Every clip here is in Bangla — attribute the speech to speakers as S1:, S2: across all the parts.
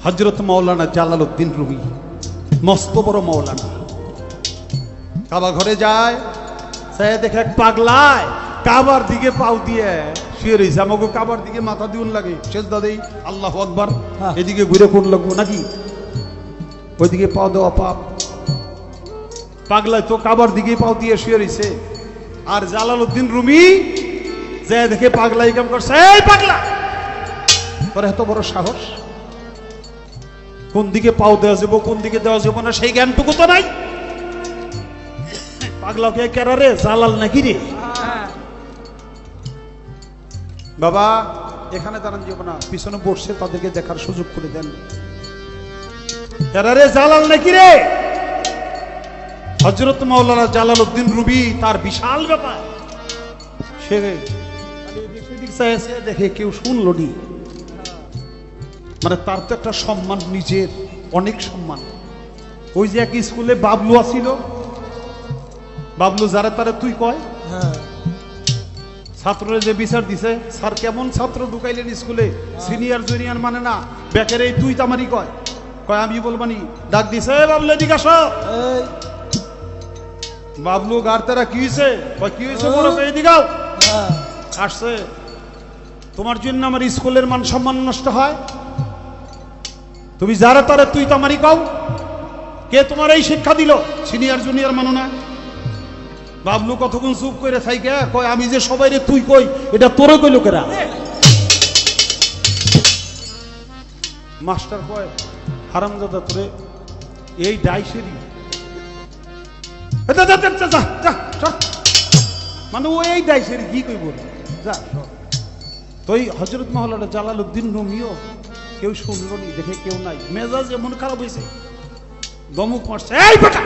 S1: হযরত মাওলানা জালালউদ্দিন রুমি মস্ত বড় মাওলানা কাবা ঘরে যায়, সে দেখে এক পাগলায় কাবার দিকে পাও দিয়ে শুয়ে রয়েছে। আমাকে কাবার দিকে মাথা দিউন লাগে, সেজদা দেই, আল্লাহু আকবার, এদিকে ঘুরে কোন লাগবো নাকি, ওইদিকে পাও দেওয়া পাপ। পাগলায় তো কাবার দিকে পাও দিয়ে শুয়ে রয়েছে, আর জালালউদ্দিন রুমি যে দেখে পাগলাই কাম করছে, এই পাগলা তোর এত বড় সাহস, কোন দিকে পাও দেওয়া যাবো কোন দিকে দেওয়া যাবো না সেই জ্ঞানটুকু তো নাই। পাগলাকে কেরা রে, জালাল নাকি রে? বাবা এখানে দাঁড়ান যাব না, পিছনে বসছে তাদেরকে দেখার সুযোগ করে দেন। কেরা রে, জালাল নাকি রে? হযরত মাওলানা জালালউদ্দিন রুমি তার বিশাল ব্যাপার, সে দেখে কেউ শুনল নি, মানে তার তো একটা সম্মান, নিজের অনেক সম্মান। ওই যে এক স্কুলে বাবলু আসিল, বাবলু যারা তারা তুই কয়, ছাত্ররা যে বিচার দিছে, স্যার কেমন ছাত্র ঢুকাইলেন স্কুলে, সিনিয়র জুনিয়র মানে না, বেকের এই তুই তামারি কয়, কয় আমি বলবানি, ডাক দিছে বাবলু এদিকে আসো। বাবলু গার্তারা কি হয়েছে, কয় কি হয়েছে বলো, এদিকে আসছে, তোমার জন্য আমার স্কুলের মান সম্মান নষ্ট হয়, তুমি যারা তারা তুই তামারি কও, কে তোমার এই শিক্ষা দিল, সিনিয়র জুনিয়র মানো না? বাবলু কতক্ষণ চুপ করে থাইকে কয়, আমি যে সবাই রে তুই কই, এটা তোরে কই লোকেরা। মাস্টার কয়, হারামজাদা তোরে এই ডাইসেরি, মানে ও এই ডাইসেরি কি কই বল, যা। তো এই হযরত মাওলানা জালালউদ্দিন রুমিও কেউ শুনলো নি, দেখে কেউ নাই, মেজাজ এমন খারাপ হয়েছে, দমক মারছে, এই বেটা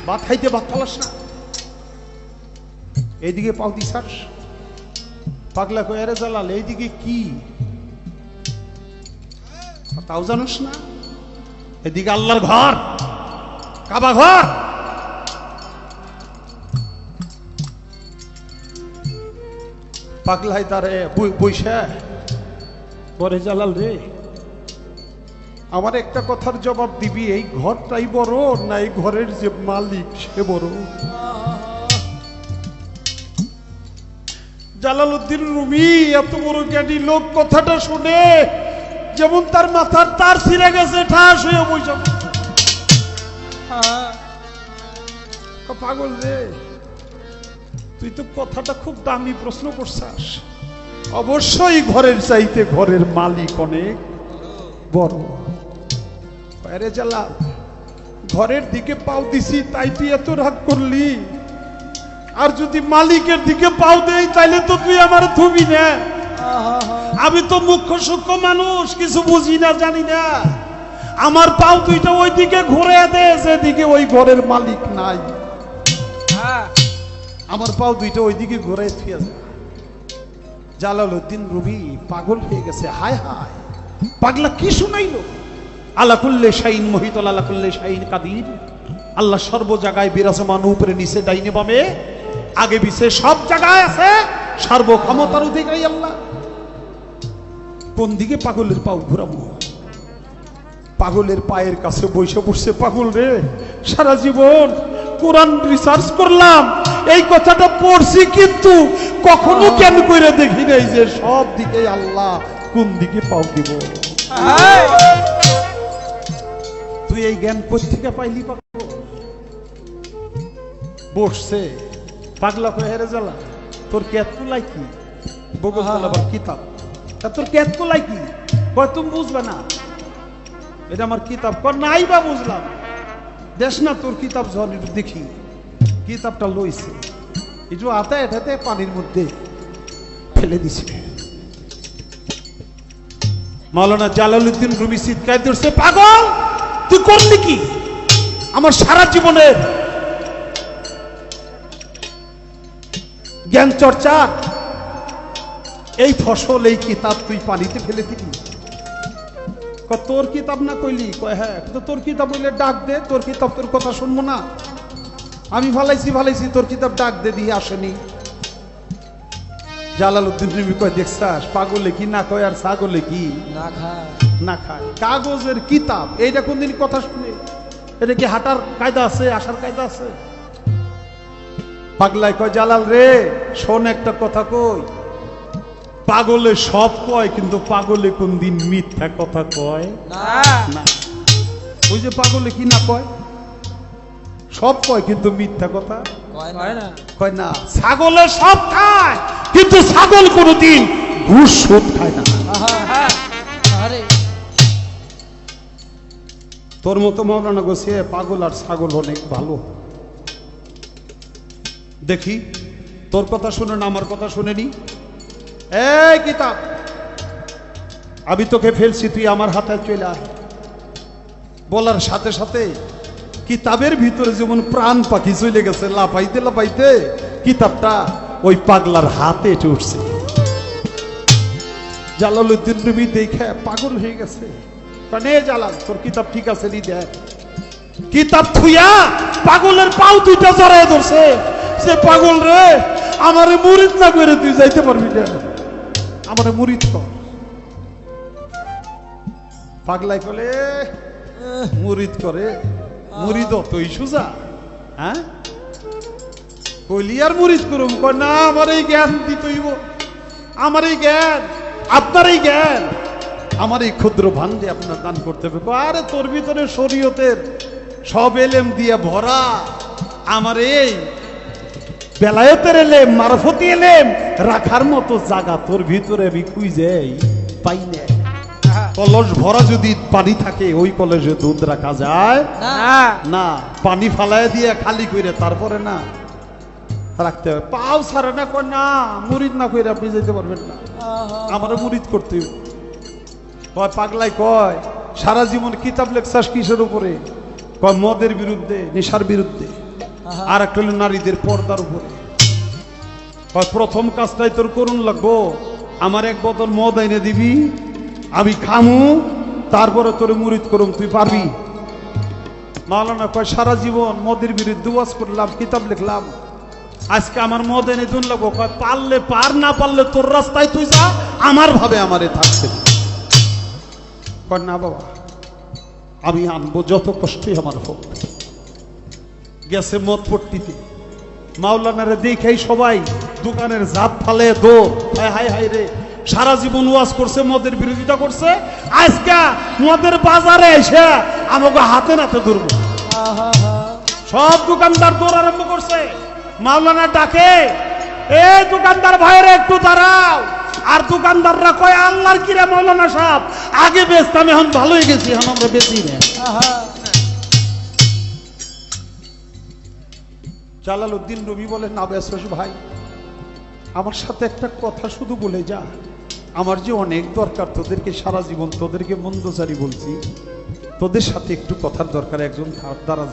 S1: ভাত খাইতে ভাত ফালাস না, এইদিকে পাও দিছাস। পাগলা কয়, আরে জালাল এইদিকে কি, তাও জানোস না, এদিকে আল্লাহর ঘর, কাবা ঘর। পাগলাই তারে বইসা বলে, জালাল রে আমার একটা কথার জবাব দিবি, এই ঘরটাই বড় না এই ঘরের যে মালিক সে বড়? জালালউদ্দিন রুমি এত বড় জ্ঞানী লোক, কথাটা শুনে যেমন তার মাথার তার ছিঁড়ে গেছে, ঠাস হয়ে বসে। পাগল রে, তুই তো কথাটা খুব দামি প্রশ্ন করছাস, অবশ্যই ঘরের চাইতে ঘরের মালিক অনেক বড়। আরে জালাল, ঘরের দিকে পাও দিছি তাই তুই এত রাগ করলি, আর যদি মালিকের দিকে পাও দেই তাইলে তো তুই আমার থুবি না। আমি তো মুখ্য সূক্ষ্ম মানুষ, কিছু বুঝি না জানি না, আমার পাও দুইটা ওই দিকে ঘুরে দে যেদিকে ওই ঘরের মালিক নাই, আমার পাও দুইটা ওই দিকে ঘুরে থুয়ে যায়। জালালউদ্দিন রুমি পাগল হয়ে গেছে, হায় হায় পাগলা কি শুনাইলো, আলা কুল্লি শাইইন মুহিতুল আলা কুল্লি শাইইন কাদির, আল্লাহ সর্ব জায়গায় বিরাজমান, উপরে নিচে ডাইনে বামে আগে পিছে সব জায়গায় আছে, সর্বক্ষমতার অধিকারী আল্লাহ। কোন দিকে পাগলের পাও ঘুরাবো? পাগলের পায়ের কাছে বসে বসে, পাগল রে সারা জীবন কোরআন রিসার্চ করলাম, এই কথাটা পড়ছি, কিন্তু কখনো কেন করে দেখি নাই যে সব দিকে আল্লাহ, কোন দিকে পাও দিব। তুই এই জ্ঞান কোত্থেকে পাইলি? বসছে পাগলা কয়ে, হেরে জ্বালা তোর কেত লাই কি, বগল আবার কিতাব, তোর কেত লাই কি, কয় তুমি বুঝবে না, এটা আমার কিতাব, কর নাই বা বুঝলাম, দেশ না তোর কিতাব জন একটু দেখি। কিতাবটা লইছে, একটু আতা এটাতে পানির মধ্যে ফেলে দিছে। মাওলানা জালালউদ্দিন রুমি চিৎকার দিচ্ছে, পাগল তুই করলি কি? আমার সারা জীবনের জ্ঞান চর্চা, এই ফসল, এই কিতাব তুই পানিতে ফেলে দিলি। তোর কিতাব না কইলি? কয় হ্যাঁ। তোর কিতাব হইলে ডাক দে, তোর কিতাব তোর কথা শুনবো না, আমি ভালাইছি তোর কিতাব ডাক দে, দিয়ে আসেনি। জালালউদ্দিন রুমি কয়, দেখছাস পাগলে কি না কয় আর ছাগলে কি না খায়। না খায়। কাগজের কিতাব, এইটা কোনদিন কথা শুনে? এটা কি হাঁটার কায়দা আছে, আসার কায়দা আছে? পাগলায় কয়, জালাল রে শোন একটা কথা কই, পাগলে সব কয় কিন্তু পাগলে কোনদিন মিথ্যা কথা কয় না। ওই যে পাগলে কি না কয়, সব কয় কিন্তু মিথ্যা কথা কয় না। ছাগলে সব খায় কিন্তু ছাগল কোনদিন ঘুষ সুদ খায় না। তোর মতো মৌলানা গোছিয়ে পাগল আর ছাগল অনেক ভালো। দেখি তোর কথা শুনে না আমার কথা শুনেনি। এই কিতাব আমি তোকে ফেলছি, তুই আমার হাতে চলে আয়। বলার সাথে সাথে কিতাবের ভিতরে যেমন প্রাণ পাখি চলে গেছে লাফাইতে লাফাইতে, কিতাবটা ওই পাগলার হাতে উঠছে। জালালউদ্দিন রুমি দেখে পাগল হয়ে গেছে। কানে জালাল তোর কিতাব ঠিক আছে নি দেখ। কিতাব থুইয়া পাগলের পাও দুইটা জড়ায় ধরছে। সে পাগল রে, আমারে মুরিদ না করে তুই যাইতে পারবি না, আমারে মুরিদ কর। পাগলাই বলে মুরিদ করে, মুরিদ অতই সুজা? হ্যাঁ কইলি আর মুরিদ করুম? কয় না, আমার এই জ্ঞান দিতেইব, আমার এই জ্ঞান, আপনার এই জ্ঞান, আমার এই ক্ষুদ্র ভান্ডে আপনার দান করতে হবে। আরে তোর ভিতরে শরীয়তের সব এলেম দিয়ে ভরা, আমার এই বেলায়েতের এলেম, মারফতি এলেম রাখার মতো জায়গা তোর ভিতরে আমি খুঁজেই পাই না। কলস ভরা যদি পানি থাকে ওই কলসে দুধ রাখা যায় না। পানি ফালায় দিয়ে খালি করে তারপরে না রাখতে হবে। পাও ছাড়ে না, কয় না মুরিদ না করে আপনি যেতে পারবেন না, আমার মুরিদ করতে হবে। কয় পাগলাই কয় সারা জীবন কিতাব লেখছাস কিসের উপরে? কয় মদের বিরুদ্ধে, নেশার বিরুদ্ধে, আর একটা হলো নারীদের পর্দার উপরে। কয় প্রথম কাজটাই তোর করুন লাগবো, আমার এক বোতল মদ এনে দিবি, আমি খামু, তারপরে তোর মুরিদ করুম, তুই পারবি? মাওলানা কয় সারা জীবন মদের বিরুদ্ধে ওয়াজ করলাম, কিতাব লিখলাম, আজকে আমার মদ এনে দুন লাগবো। কয় পারলে পার, না পারলে তোর রাস্তায় তুই যা, আমার ভাবে আমারে থাকতে। কয় না বাবা, আমি আনবো যত কষ্টই আমার হোক। গেছে মদ পট্টিতে, মাওলানারে দেখেই সবাই দোকানের জাত ফালে দৌড়। হায় হায় রে, সারা জীবন ওয়াজ করছে, মদের বিরোধিতা করছে, আজকে মদের বাজারে এসে আমাকে হাতে নাতে ধরব। সব দোকানদার দৌড় আরম্ভ করছে। মাওলানা ডাকে, এ দোকানদার ভাইরে একটু দাঁড়াও। আর দোকানদাররা কয় আল্লাহর কিরা মাওলানা সাহেব, আগে বেচতাম, এখন ভালো হয়ে গেছি, এখন আমরা বেচি না। জালালউদ্দিন রুমি বলে, না বেসরস ভাই, আমার সাথে একটা কথা শুধু বলে যা, আমার যে অনেক দরকার, তোদেরকে সারা জীবন তোদেরকে মন্দচারী বলছি, তোদের সাথে একটু কথার দরকার, একজন দাঁড়াজ।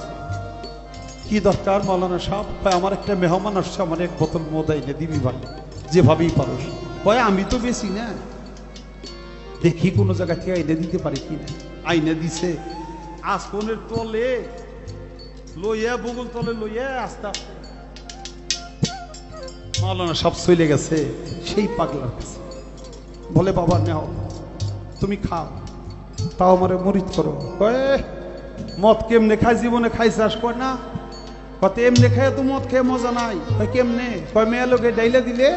S1: কি দরকার মাওলানা সাহেব? আমার একটা মেহমান আসছে, আমার এক বোতল মদ এনে দিবি ভাই, যেভাবেই পারো। কয় আমি তো বেশি না, দেখি কোনো জায়গা থেকে আইনে দিতে পারি কিনা। আইনে দিছে, আসনের তলে লইয়া, বগুল তলে লইয়া আস্তে আস্তে মাওলানা সব চলে গেছে সেই পাগলার কাছে। বলে বাবা নাও, তুমি খাও, তাও আমারে মুরিদ করো। কয় মদ কেমনে খাই, জীবনে খাইছাস? কয় না। কত এমনি খায় তো মদ খেয়ে মজা নাই। কয় কেমনে? কয় মেয়ে লোকে ডাইলে দিলে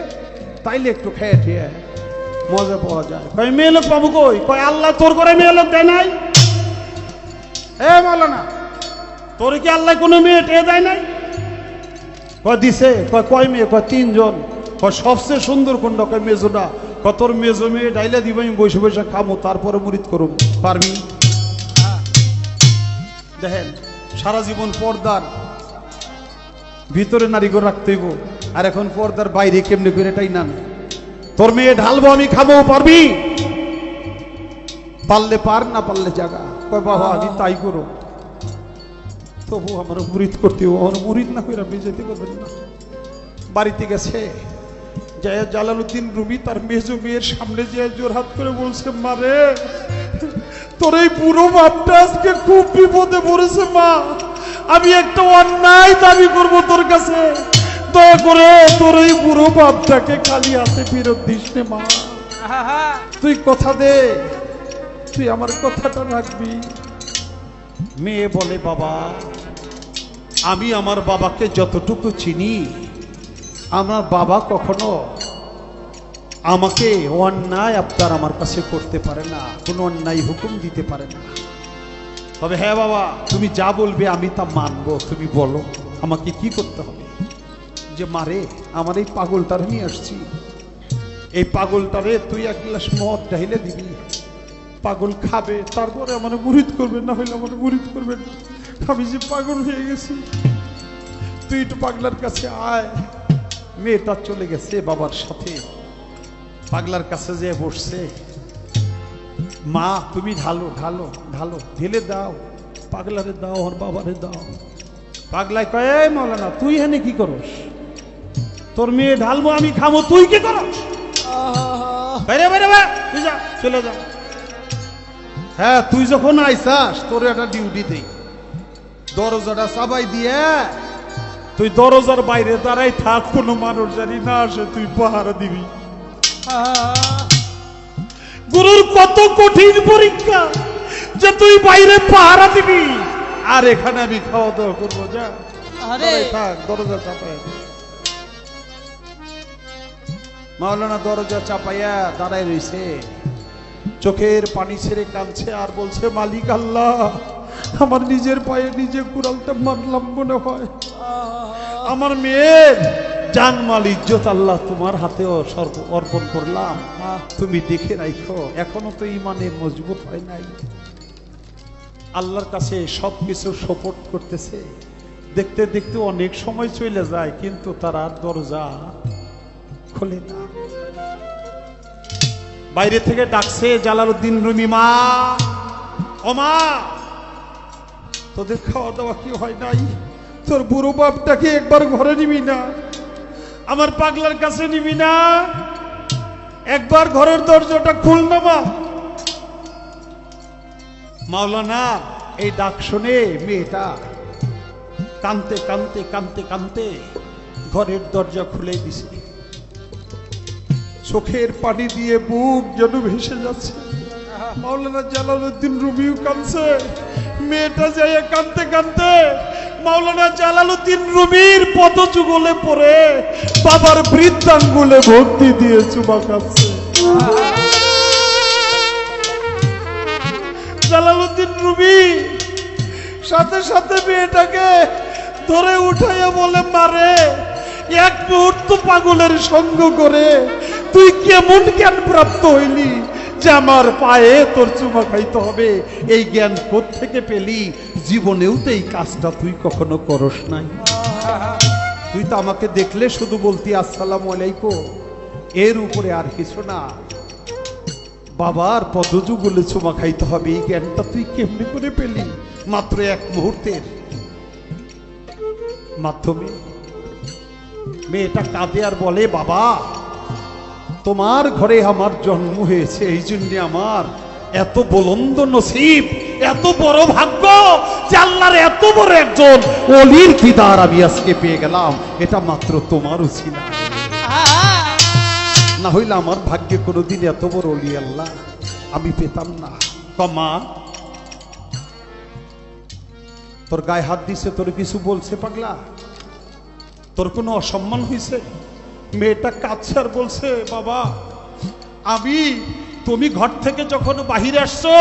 S1: তাইলে একটু খেয়ে খেয়ে মজা পাওয়া যায়। কয় মেয়ে লোক পাবো কই? কয় আল্লাহ তোর করে মেয়ে লোক দেয় নাই। এ মাওলানা, তোর কি আল্লাহ কোনো মেয়ে টেয়ে দেয় নাই? কয় দিছে। কয় কয় মেয়ে? কয় 3 জন। কয় সবচেয়ে সুন্দর কোনটা? কয় মেজোটা। কয় তোর মেজো মেয়ে ডাইলে দিব, আমি বসে বসে খামো, তারপরে মুরিদ করুম, পারবি? দেখেন সারা জীবন পর্দার ভিতরে নারী করে রাখতে হইব, আর এখন পর্দার বাইরে কেমনে করে এটাই না। তোর মেয়ে ঢালবো, আমি খাবো, পারবি? পারলে পার, না পারলে জাগা। কয় বাবা আমি তাই করো, তবু আমার মুরিদ করতে হবে। আমার মুরিদ না করে আপনি যেতে পারবেন না। বাড়িতে গেছে, যায় জালালউদ্দিন রুমি তার মেজো মেয়ের সামনে যে জোর হাত করে বলছে, মারে তোর এই পুরো বাপটা আজকে খুব বিপদে পড়েছে মা, আমি একটা অন্যায় দাবি করব তোর কাছে, দয়া করে তোর এই পুরো বাপটাকে খালি হাতে ফেরত দিস নে মা, তুই কথা দে। তুই আমার কথাটা রাখবি। মেয়ে বলে, বাবা আমি আমার বাবাকে যতটুকু চিনি, আমার বাবা কখনো আমাকে অন্যায় আবদার আমার কাছে করতে পারে না, কোনো অন্যায় হুকুম দিতে পারে না। তবে হ্যাঁ বাবা, তুমি যা বলবে আমি তা মানবো। তুমি বলো আমাকে কি করতে হবে। যে মারে, আমার এই পাগলটারে নিয়ে আসছি, এই পাগলটারে তুই এক গ্লাস মদ ঢাইলে দিবি, পাগল খাবে, তারপরে আমার মুরিদ করবে, না হইলে আমার মুরিদ করবে না। আমি যে পাগল হয়ে গেছি, তুই একটু পাগলার কাছে আয়। মেয়েটা চলে গেছে বাবার সাথে, পাগলার কাছে যেয়ে বসছে। মা তুমি ঢালো ঢালো ঢালো, ঢেলে দাও, পাগলারে দাও আর বাবারে দাও। পাগলাই কয়, এই মৌলানা তুই এখানে কি করস? তোর মেয়ে ঢালবো, আমি খাবো, তুই কি করস? বাইরে বাইরে তুই যা, চলে যা। হ্যাঁ তুই যখন আইসাস তোর একটা ডিউটি দেই, দরজাটা চাবাই দিয়ে তুই দরজার বাইরে দাঁড়াই থাক, কোনো মানুষ জানি না আসে, তুই পাহারা দিবি। গুরুর কত কঠিন পরীক্ষা যে তুই বাইরে পাহারা দিবি, আর এখানে আমি খাওয়া দাওয়া করবো। যা থাক, দরজা চাপাই। মাওলানা দরজা চাপাইয়া দাঁড়ায় রইছে, চোখের পানি ছেড়ে কাঁদছে আর বলছে, মালিক আল্লাহ, আমার নিজের পায়ে নিজে কুড়ালটা মারলাম মনে হয়। আমার মেয়ের জানমাল ইজ্জত আল্লাহ তোমার হাতেও অর্পণ করলাম, তুমি দেখে রাখো, এখনো তো ইমানে মজবুত হয় নাই। আল্লাহর কাছে সবকিছু সাপোর্ট করতেছে। দেখতে দেখতে অনেক সময় চলে যায়, কিন্তু তারা দরজা খোলে না। বাইরে থেকে ডাকছে জালালউদ্দিন রুমি, মা ও মা, তোদের খাওয়া দাওয়া কি হয় নাই? তোর বুড়ো বাপটাকে একবার ঘরে নিবি না? আমার পাগলার কাছে নিবি না? একবার ঘরের দরজাটা খুল না মা। মাওলানা এই ডাক শুনে মেয়েটা কাঁদতে কাঁদতে কাঁদতে কাঁদতে ঘরের দরজা খুলে দিছে। চোখের পানি দিয়ে বুক যেন ভেসে যাচ্ছে। মাওলানা জালালউদ্দিন রুমিও কাঁদছে, মেয়েটা যাইয়া কাঁদতে কাঁদতে মাওলানা জালালউদ্দিন রুমির পদযুগলে পড়ে বাবার বৃদ্ধাঙ্গুলে ভক্তি দিয়ে চুমা খাচ্ছে। জালালউদ্দিন রুমি সাথে সাথে মেয়েটাকে ধরে উঠাইয়া বলে, মারে, এক মুহূর্ত পাগলের সঙ্গ করে তুই কেমন জ্ঞান প্রাপ্ত হইলি যে আমার পায়ে তোর চুমা খাইতে হবে? এই জ্ঞান কোত্থেকে পেলি? জীবনেও তো এই কাজটা তুই কখনো করস নাই। তুই তো আমাকে দেখলে শুধু বলতি আসসালামু আলাইকুম, এর উপরে আর কিছু না। বাবার পদযুগলে চুমা খাইতে হবে, এই জ্ঞানটা তুই কেমনি করে পেলি? মাত্র এক মুহূর্তের মাধ্যমে। মেয়েটা কাঁদে আর বলে, বাবা তোমার ঘরে আমার জন্ম হয়েছে, এই জন্য আমার এত বুলন্দ নসিব, এত বড় ভাগ্য যে আল্লাহর এত বড় একজন ওলির দিদার আমি আজকে পেয়ে গেলাম। এটা মাত্র তোমার উছিলা, না হইলে আমার ভাগ্যে কোনোদিন এত বড় ওলি আল্লাহ আমি পেতাম না। কমা তোর গায়ে হাত দিছে, তোর কিছু বলছে পাগলা? তোর কোনো অসম্মান হয়েছে? মেয়েটা কাঁদছে আর বলছে, বাবা আমি, তুমি ঘর থেকে যখন বাহিরে আসছো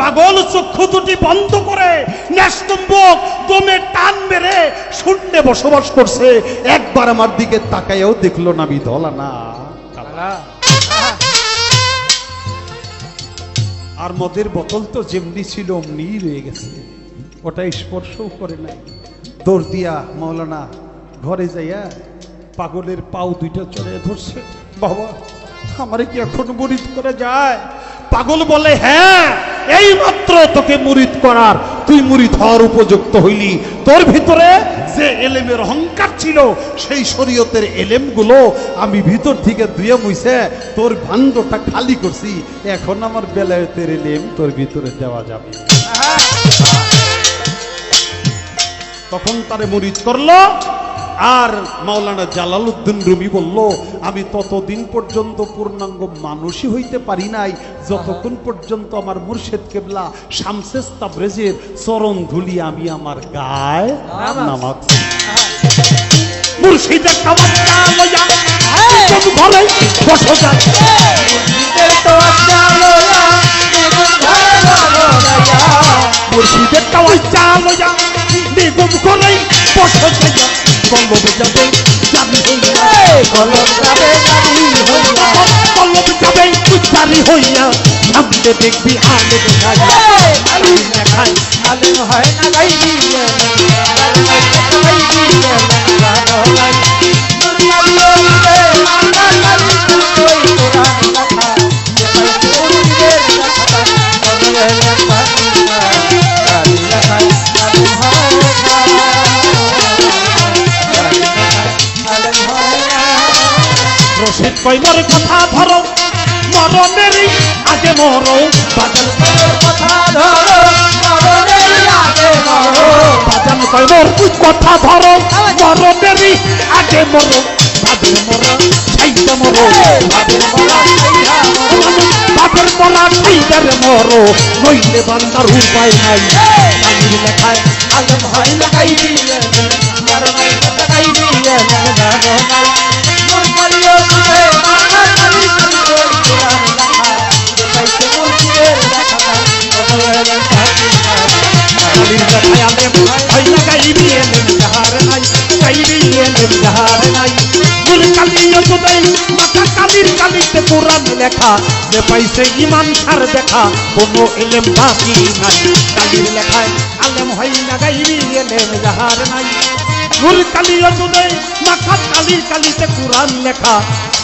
S1: পাগল চক্ষু দুটি বন্ধ করে ন্যাস্তম্বক দমে টান মেরে শূন্যে বসবাস করছে, একবার আমার দিকে তাকাইও দেখলো না। বিধলা না, আর মদের বোতল তো যেমনি ছিল অমনি রয়ে গেছে, ওটা স্পর্শও করে নাই। দৌড় দিয়া মাওলানা ঘরে যাইয়া পাগলের পাও দুইটা চড়ে ধরছে। বাবা আমারে কি এখন মুরিদ করা যায়? পাগল বলে, হ্যাঁ এই মাত্র তোকে মুরিদ করার, তুই মুরিদ হওয়ার উপযুক্ত হইলি। তোর ভিতরে যে এলেমের অহংকার ছিল সেই শরীয়তের এলেমগুলো আমি ভিতর থেকে ধুয়ে মুছে তোর ভাণ্ডটা খালি করছি, এখন আমার বেলায়েতের এলেম তোর ভিতরে দেওয়া যাবে। তখন তারে মুরিদ করলো। আর মাওলানা জালালউদ্দিন রুমি বলল, আমি ততদিন পর্যন্ত পূর্ণাঙ্গ মানুষই হইতে পারি নাই যতক্ষণ পর্যন্ত আমার মুর্শিদ কেবলা শামসেস তাবরেজের চরণ ধুলি আমি আমার গায়ে নামাজ। মুর্শিদের তাওয়াক্কা লইয়া কোন ঘরে বসো যায়, মুর্শিদের তাওয়াক্কা লইয়া মুর্শিদের তাওয়াক্কা লইয়া বেগম ঘরে বসো যায়। কলব যাবে জানি হইয়া, কলব যাবে জানি হইয়া, কলব যাবে জানি হইয়া, সামনে দেখবি আলেম গাইয়া, আলেম দেখাই আলেম হয় না গাইবি, রশিদ কইমর কথা ধরো, মরণেরই আগে মরো, বাজান কইমর কথা ধরো, মরণেরই আগে মরো, বাজান কইমর কথা ধরো, মরণেরই আগে মরো, বাদের মরা ছাইতে মরো, বাদের মরা ছাইয়া মরো, বাদের মরা ছাইতে মরো, নইলে বান্দার উপায় নাই। কালির লেখায় আলেম হয় না গাইবি, কারণে কথা গাইবি না নাই, মুরকালিও সুরে মানা কালি কালি কোরআন লেখা, দেখাইতে মুর্শিদের লেখা, বদলের সাথী কালির লেখায় আলেম হয় না গাইবি, এলেম যাহার নাই গাইবি, এলেম যাহার নাই। মুরকালিও সুরে মাথা কালির কালিতে কোরআন লেখা, যে পাইছে ইমান সার দেখা, কোনো এলেম বাকি নাই। কালির লেখায় আলেম হয় না গাইবি, এলেম যাহার নাই। মুরকালিও সুরে মাথা কালির কালিতে কোরআন লেখা,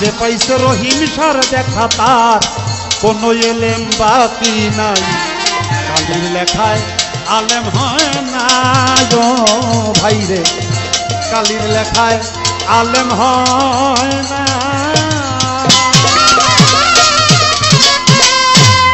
S1: যে পাইছে রহিম সার দেখা, তার কোনো এলেম বাকি নাই। কালির লেখায় আলেম হয় না গো ভাইরে, কালির লেখায় আলেম হয় না।